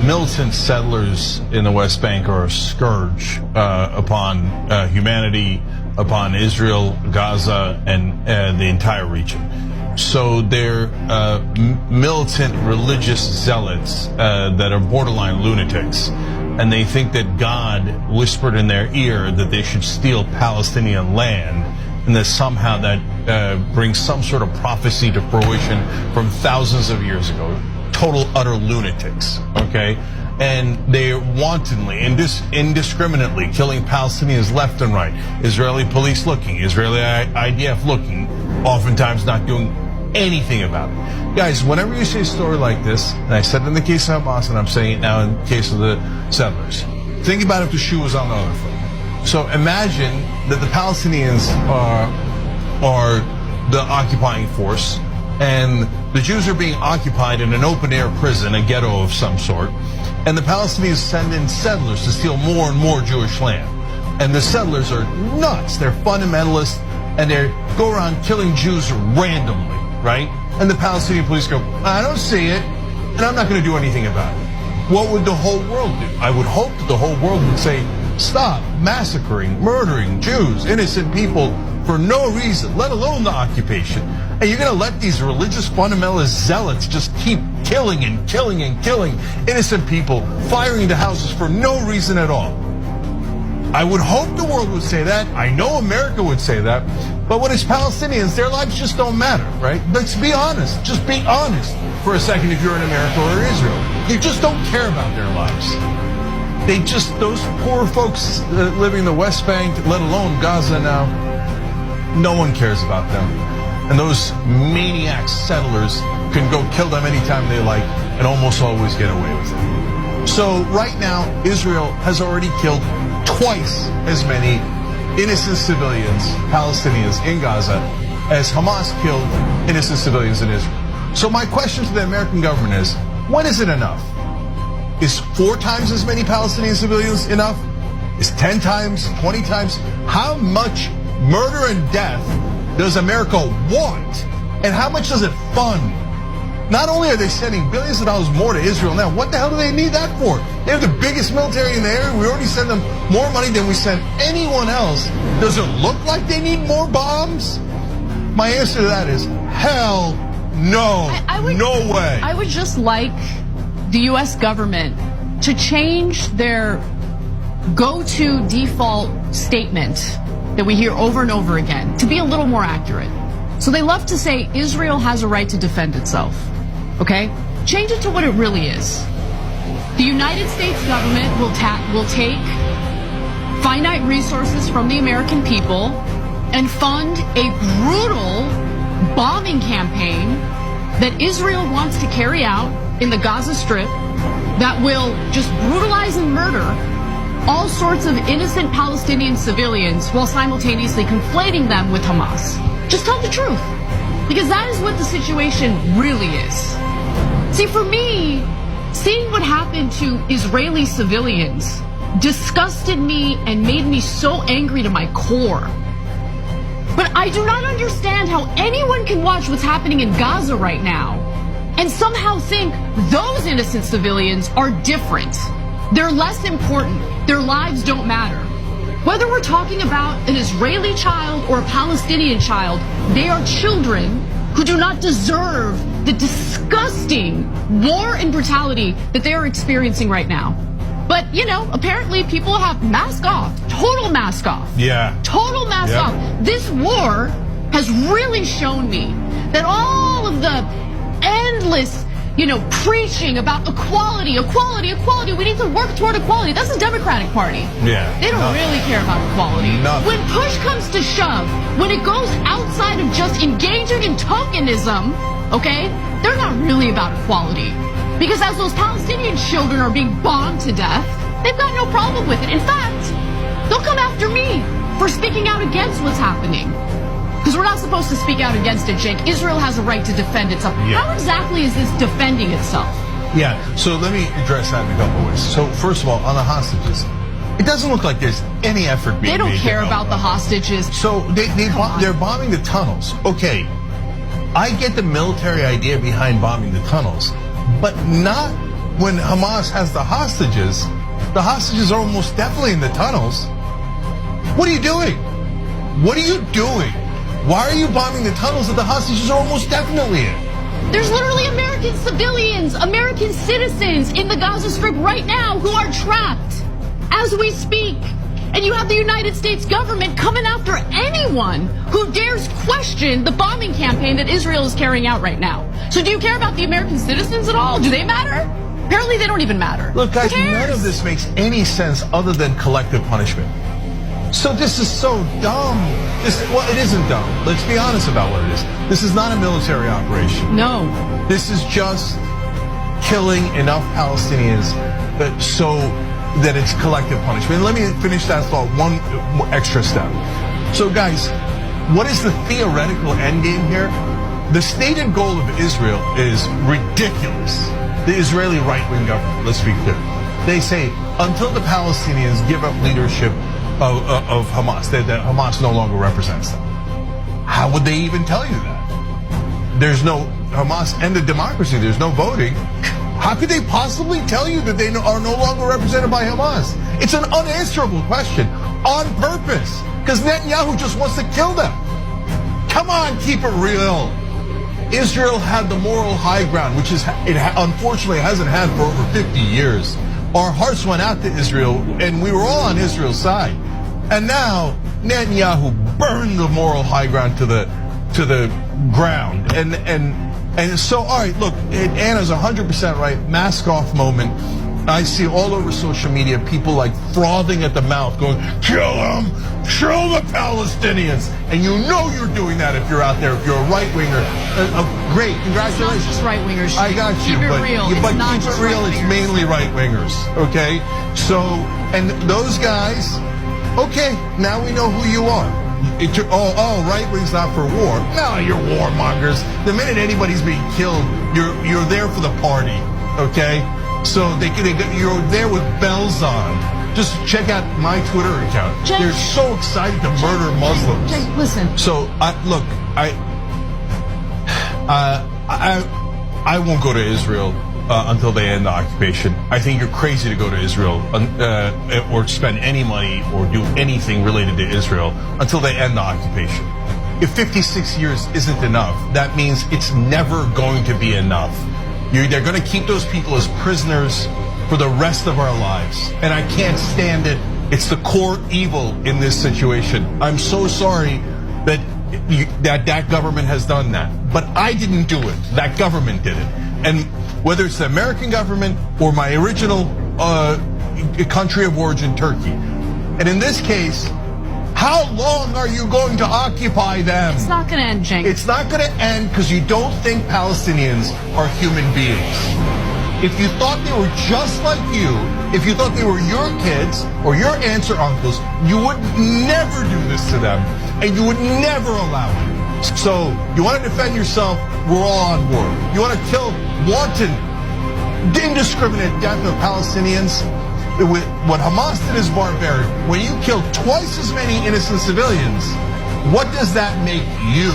militant settlers in the West Bank are a scourge upon humanity, upon Israel, Gaza, and the entire region. So they're militant religious zealots that are borderline lunatics. And they think that God whispered in their ear that they should steal Palestinian land, and that somehow that brings some sort of prophecy to fruition from thousands of years ago. Total, utter lunatics, okay? And they're wantonly, indiscriminately killing Palestinians left and right. Israeli police looking, Israeli IDF looking, oftentimes not doing anything about it. Guys, whenever you say a story like this, and I said it in the case of Hamas, and I'm saying it now in the case of the settlers, think about if the shoe was on the other foot. So imagine that the Palestinians are the occupying force, and the Jews are being occupied in an open-air prison, a ghetto of some sort, and the Palestinians send in settlers to steal more and more Jewish land. And the settlers are nuts. They're fundamentalists, and they go around killing Jews randomly. Right? And the Palestinian police go, I don't see it, and I'm not going to do anything about it. What would the whole world do? I would hope that the whole world would say, stop massacring, murdering Jews, innocent people for no reason, let alone the occupation. And you're going to let these religious fundamentalist zealots just keep killing and killing and killing innocent people, firing into houses for no reason at all. I would hope the world would say that. I know America would say that. But when it's Palestinians, their lives just don't matter, right? Let's be honest. Just be honest for a second if you're in America or Israel. You just don't care about their lives. Those poor folks living in the West Bank, let alone Gaza now, no one cares about them. And those maniac settlers can go kill them anytime they like and almost always get away with it. So right now, Israel has already killed twice as many innocent civilians, Palestinians in Gaza, as Hamas killed innocent civilians in Israel. So my question to the American government is, when is it enough? Is 4 times as many Palestinian civilians enough? Is 10 times, 20 times? How much murder and death does America want? And how much does it fund? Not only are they sending billions of dollars more to Israel now, what the hell do they need that for? They have the biggest military in the area. We already send them more money than we send anyone else. Does it look like they need more bombs? My answer to that is hell no. No way. I would just like the U.S. government to change their go-to default statement that we hear over and over again to be a little more accurate. So they love to say Israel has a right to defend itself. Okay? Change it to what it really is. The United States government will take finite resources from the American people and fund a brutal bombing campaign that Israel wants to carry out in the Gaza Strip that will just brutalize and murder all sorts of innocent Palestinian civilians while simultaneously conflating them with Hamas. Just tell the truth, because that is what the situation really is. See, for me, seeing what happened to Israeli civilians disgusted me and made me so angry to my core. But I do not understand how anyone can watch what's happening in Gaza right now and somehow think those innocent civilians are different. They're less important. Their lives don't matter. Whether we're talking about an Israeli child or a Palestinian child, they are children who do not deserve the disgusting war and brutality that they are experiencing right now. But, you know, apparently people have mask off, total mask off. Yeah. Total mask off. This war has really shown me that all of the endless, preaching about equality, we need to work toward equality. That's the Democratic Party. Yeah. They don't really care about equality. Nothing. When push comes to shove, when it goes outside of just engaging in tokenism, okay, they're not really about equality. Because as those Palestinian children are being bombed to death, they've got no problem with it. In fact, they'll come after me for speaking out against what's happening. Because we're not supposed to speak out against it, Jake. Israel has a right to defend itself. Yeah. How exactly is this defending itself? Yeah, so let me address that in a couple ways. So first of all, on the hostages, it doesn't look like there's any effort being made. They don't care about the hostages. So they're bombing the tunnels. Okay, I get the military idea behind bombing the tunnels, but not when Hamas has the hostages are almost definitely in the tunnels. What are you doing? What are you doing? Why are you bombing the tunnels that the hostages are almost definitely in? There's literally American civilians, American citizens in the Gaza Strip right now who are trapped as we speak. And you have the United States government coming after anyone who dares question the bombing campaign that Israel is carrying out right now. So do you care about the American citizens at all? Do they matter? Apparently they don't even matter. Look, guys, none of this makes any sense other than collective punishment. So this is so dumb. Well, it isn't dumb. Let's be honest about what it is. This is not a military operation. No. This is just killing enough Palestinians so that it's collective punishment. Let me finish that thought one extra step. So guys, what is the theoretical end game here? The stated goal of Israel is ridiculous. The Israeli right-wing government, let's be clear. They say until the Palestinians give up leadership of Hamas, that Hamas no longer represents them. How would they even tell you that? There's no Hamas ended democracy. There's no voting. How could they possibly tell you that they are no longer represented by Hamas? It's an unanswerable question on purpose because Netanyahu just wants to kill them. Come on, keep it real. Israel had the moral high ground, which it unfortunately hasn't had for over 50 years. Our hearts went out to Israel, and we were all on Israel's side. And now Netanyahu burned the moral high ground to the ground. And so, all right, look, Anna's 100% right. Mask off moment. I see all over social media people like frothing at the mouth, going, "Kill them, kill the Palestinians." And you know you're doing that if you're out there, if you're a right winger. Great, congratulations. It's not just right wingers. I got you, keep it but real. But it's not keep it just real. right It's wingers. mainly right wingers. Okay, so and those guys. Okay, now we know who you are. Right wing's not for war. No, you're warmongers. The minute anybody's being killed, you're there for the party. Okay. So you're there with bells on. Just check out my Twitter account. They're so excited to murder Muslims. Listen. So I won't go to Israel until they end the occupation. I think you're crazy to go to Israel or spend any money or do anything related to Israel until they end the occupation. If 56 years isn't enough, that means it's never going to be enough. They're going to keep those people as prisoners for the rest of our lives. And I can't stand it. It's the core evil in this situation. I'm so sorry that that government has done that. But I didn't do it. That government did it. And whether it's the American government or my original country of origin, Turkey. And in this case, how long are you going to occupy them? It's not going to end, Cenk. It's not going to end because you don't think Palestinians are human beings. If you thought they were just like you, if you thought they were your kids or your aunts or uncles, you would never do this to them and you would never allow it. So you want to defend yourself, we're all on board. You want to kill wanton, indiscriminate death of Palestinians? What Hamas did is barbaric. When you kill twice as many innocent civilians, what does that make you?